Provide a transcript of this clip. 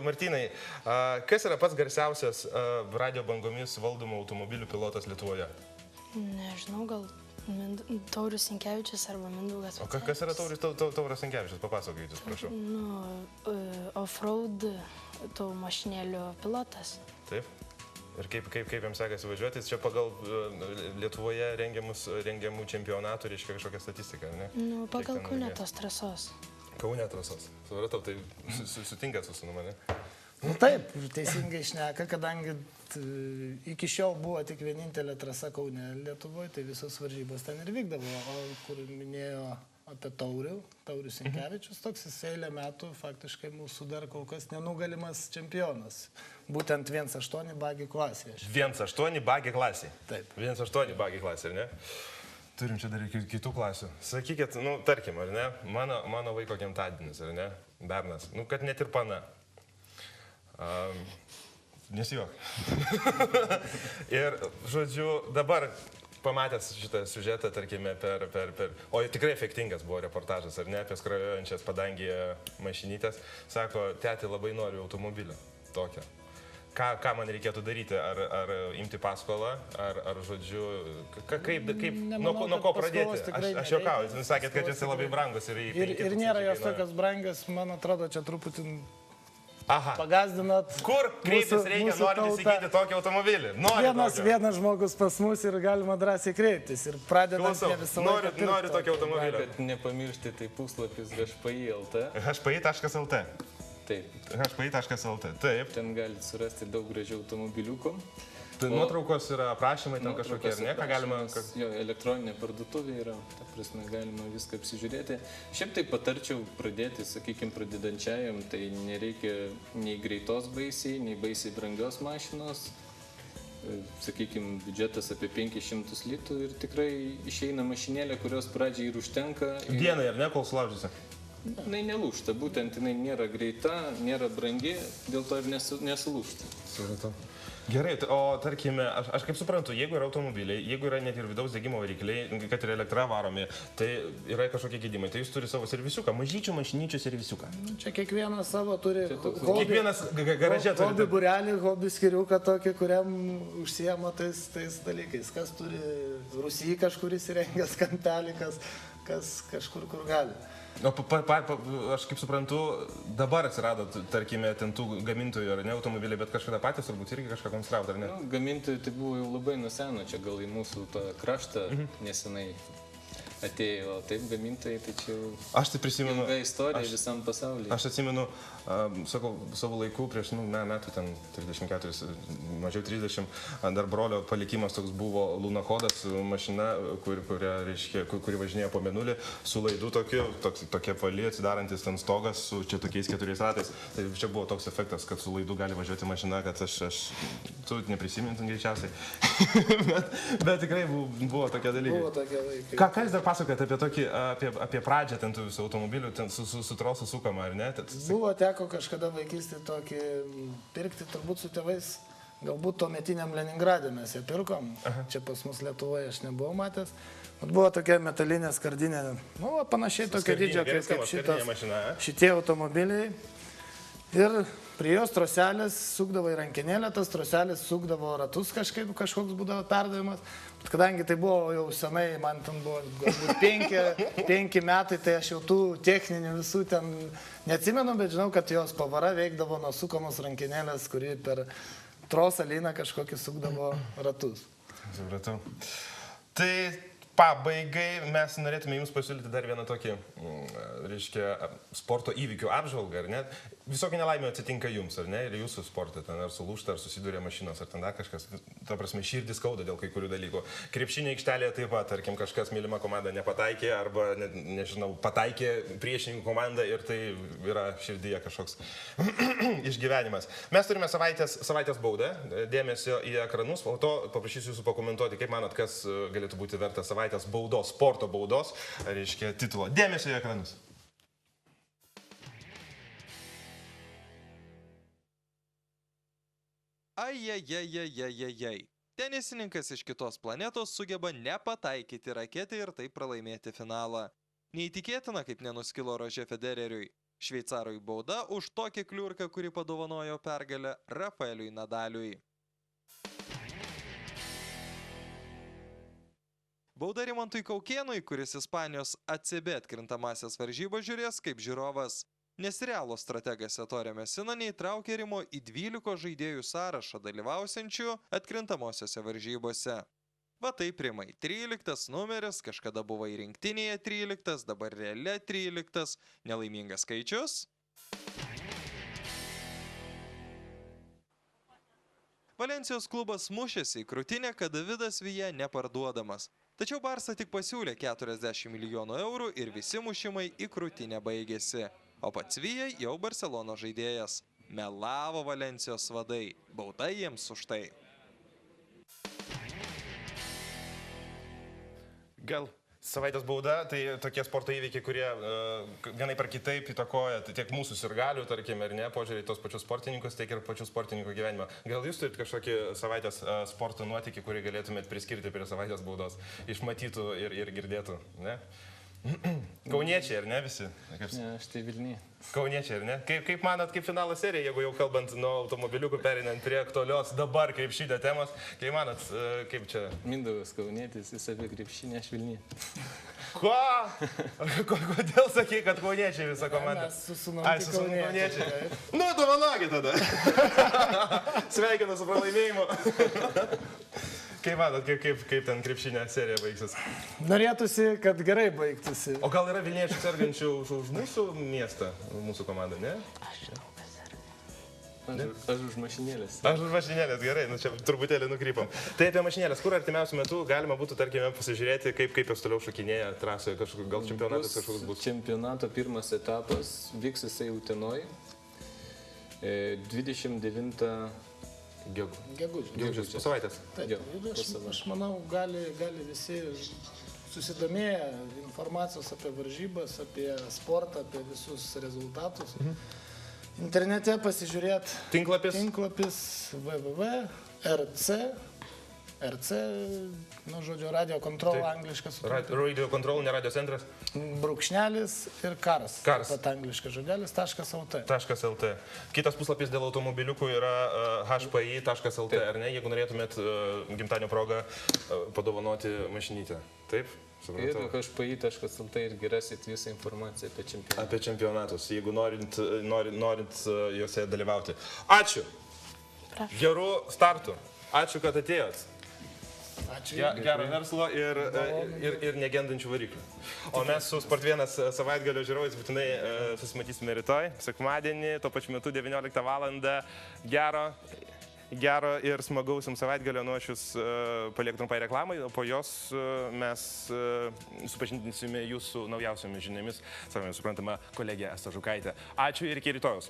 Martynai, kas yra pats garsiausias radio bangomis valdomų automobilių pilotas Lietuvoje? Nežinau, gal Taurius Sinkevičius arba Mindaugas. O kas yra Tauras Sinkevičius? Papasakokit, prašau. Off-road tų mašinėlių pilotas. Taip. Ir kaip jiems sekasi važiuoti? Čia pagal Lietuvoje rengiamų čempionatų reiškia kažkokią statistiką, ne? Pagal Kaunetos trasos. Kaune trasos. Supratau, tai sutinkat su mane? Taip, teisingai šneka, kadangi iki šiol buvo tik vienintelė trasa Kaune Lietuvoje, tai visos varžybos ten ir vykdavo. O kur minėjo apie Taurius Sinkevičius, toks jis eilę metų faktiškai mūsų dar kol kas nenugalimas čempionas. Būtent 1.8 bagi klasėje. 1.8 bagi klasėje? Taip. 1.8 bagi klasėje, ar ne? Turim čia dar kitų klasių. Sakykit, tarkim, ar ne, mano vaiko gimtadienis, ar ne, bernas, kad net ir pana. Nesijuok. Ir, žodžiu, dabar pamatęs šitą siužetą, tarkime, o tikrai efektingas buvo reportažas, ar ne, apie skrajojančias padangėje mašinytės, sako, tėti labai noriu automobilio tokio. Ką man reikėtų daryti? Ar imti paskolą, ar žodžiu, nuo ko pradėti? Aš juokauju, jūs sakėt, kad jis labai brangus. Ir nėra jos tokios brangios, man atrodo, čia truputį pagazdinat. Kur kreiptis reikia, norint įsigyti tokį automobilį? Vienas žmogus pas mus ir galima drąsiai kreiptis. Ir pradedant ne visą laiką. Noriu tokį automobilį. Kad nepamiršti, tai puslapis hpi.lt. hpi.lt. Taip. hpi.lt. Taip. Ten galite surasti daug gražių automobiliukų. Tai nuotraukos yra aprašymai ten kažkokie, ar ne? Ką galima... Jo, elektroninė parduotuvė yra, ta prasme, galima viską apsižiūrėti. Šiaip tai patarčiau pradėti, sakykime, pradedančiajam, tai nereikia nei greitos baisiai, nei baisiai brangios mašinos. Sakykime, biudžetas apie 500 litų ir tikrai išeina mašinėlė, kurios pradžiai ir užtenka. Dienai, ar ne, kol sulaužysi? Jinai nelūžta, būtent jinai nėra greita, nėra brangi, dėl to ir nesulūžta. Supratau. Gerai, o tarkime, aš kaip suprantu, jeigu yra automobiliai, jeigu yra net ir vidaus degimo varikliai, kad ir elektra varomi, tai yra kažkokie gedimai, tai jūs turi savo servisiuką, mažyčių mašinyčių servisiuką. Čia kiekvienas savo turi kiekvienas garaže turi. Hobi burelį, hobi skiriuką tokį, kuriam užsiema tais dalykais. Kas turi Rusijai kažkur įsirengęs kampelį, kas kažkur kur gali. O aš kaip suprantu, dabar atsirado, tarkime, ten tų gamintojų ar ne automobiliai, bet kažkada patys turbūt irgi kažką konstravo, ar ne? Gamintojai tai buvo jau labai nuo seno, čia gal į mūsų tą kraštą nesenai atėjo, taip gamintojai, tai čia jau ilga istorija visam pasaulyje. Aš atsimenu, sakau, savo laikų prieš metų, ten 34, mažiau 30, dar brolio palikimas toks buvo Lunachodas mašina, kuri važinėjo po Mėnulį, su laidu tokia pali, atsidarantis ten stogas su čia tokiais 4 ratais. Tai čia buvo toks efektas, kad su laidu gali važiuoti mašina, kad tu neprisimintum greičiausiai. bet tikrai buvo tokie dalykai. Buvo tokie laikai. Ką jūs dar pasakojate apie tokį, apie pradžią ten tų visų automobilių, ten su trosu sukama, ar ne? Buvo teko kažkada vaikystį tokį pirkti, turbūt su tėvais, galbūt tuometiniam Leningradė mes ją pirkom, čia pas mus Lietuvoje aš nebuvau matęs. Buvo tokia metalinė skardinė, panašiai tokia dydžio kaip šitie automobiliai. Ir prie jos troselės sukdavo į rankenėlę, tas troselės sukdavo ratus kažkoks būdavo perdavimas. Bet kadangi tai buvo jau senai, man ten buvo galbūt 5 metai, tai aš jau tų techninių visų ten neatsimenu, bet žinau, kad jos pavara veikdavo nuo sukamos rankenėlės, kuri per trosą lyną kažkokį sukdavo ratus. Supratau. Tai pabaigai mes norėtume jums pasiūlyti dar vieną tokį, reiškia, sporto įvykių apžvalgą, ar ne? Visokių nelaimė atsitinka jums, ar ne? Ir jūsų sporte, ten ar sulūžta, ar susiduria mašinos, ar ten dar kažkas, ta prasme, širdį skauda dėl kai kurių dalykų. Krepšinio aikštelėje taip pat, tarkim, kažkas mylima komanda nepataikė, arba, nežinau, pataikė priešininkų komandą ir tai yra širdyje kažkoks išgyvenimas. Mes turime savaitės baudą, dėmesio į ekranus, o to paprašysiu jūsų pakomentuoti, kaip manot, kas galėtų būti vertas savaitės baudos, sporto baudos, reiškia, titulo. Dėmesio į ekranus. Ai. Tenisininkas iš kitos planetos sugeba nepataikyti raketę ir taip pralaimėti finalą. Neįtikėtina, kaip nenuskilo Roger Federeriui. Šveicarui bauda už tokį kliurką, kurį padovanojo pergalę Rafaeliui Nadaliui. Bauda Rimantui Kaukėnui, kuris Ispanijos ACB atkrintamasias varžybas žiūrės kaip žiūrovas, nes Realo strategas Ettore Messina neįtraukė Rimo į 12 žaidėjų sąrašą dalyvausiančių atkrintamosiose varžybose. Va taip, Rimai, 13 numeris, kažkada buvo į rinktinėje 13, dabar Reale 13, nelaimingas skaičius. Valensijos klubas mušėsi į krūtinę, kad Davidas Villa neparduodamas. Tačiau Barsa tik pasiūlė 40 milijonų eurų ir visi mušimai į krūtinę baigėsi. O pats Villa jau Barcelono žaidėjas. Melavo Valensijos vadai. Bauda jiems už tai. Gal savaitės bauda, tai tokie sporto įvykiai, kurie vienaip ar kitaip įtakoja tiek mūsų sirgalių, tarkim, ir ne, požiūrį į tos pačius sportininkus, tiek ir pačių sportininkų gyvenimą. Gal jūs turite kažkokį savaitės sporto nuotykį, kurį galėtumėt priskirti prie savaitės baudos, išmatytų ir girdėtų, ne? Kauniečiai, ar ne visi? Ne, aš tai Vilniui. Kauniečiai, ar ne? Kaip manat, kaip finalo serija, jeigu jau kalbant nuo automobiliukų perinant prie aktualios dabar krepšinio temos, kaip manat, kaip čia? Mindaugas Kaunietis, jis apie krepšinį, aš Vilniui. Ko? Kodėl sakai, kad kauniečiai visą komandą? Mes su sūnumi kauniečiai. Nu, dovanokit tada. Sveikinu su pralaimėjimu. Kaip manot, kaip ten krepšinio serija baigsis? Norėtųsi, kad gerai baigtųsi. O gal yra Vilniečių sergančių už mūsų miestą, mūsų komandą, ne? Aš žinau, kas yra. Aš už mašinėlės. Aš už mašinėlės, gerai, nu čia truputėlį nukrypom. Tai apie mašinėlės, kur artimiausiu metu galima būtų, tarkime, pasižiūrėti, kaip jos toliau šokinėja trasoje, gal čempionatas kažkoks bus? Čempionato pirmas etapas vyks jisai Utenoj. 29 Gegužės. Po savaitės. Taip, ir aš manau, gali visi susidomėję informacijos apie varžybas, apie sportą, apie visus rezultatus. Internete pasižiūrėti. Tinklapis www.rc, nu žodžiu, radio control, angliškas. Radio control, ne radio centras. Brūkšnelis ir karas. Pat angliškas žodelis, .lt. .lt. Kitas puslapis dėl automobiliukų yra hpi.lt, ar ne, jeigu norėtumėt gimtadienio progą padovanoti mašinytę. Taip? Ir hpi.lt irgi rasit visą informaciją apie čempionatus. Apie čempionatus, jeigu norint juose dalyvauti. Ačiū. Gerų startų. Ačiū, kad atėjot. Ačiū. Gero verslo ir negendančių variklių. O mes su Sport1 savaitgalio žiūrovais būtinai susimatysime rytoj, sekmadienį, tuo pačiu metu 19 val. Gero ir smagaus jums savaitgalio, nu aš jūs palieku trumpai reklamai, o po jos mes supažindinsime jūsų naujausiomis žiniomis, savame suprantama, kolegė Asta Žukaitė. Ačiū ir iki rytojaus.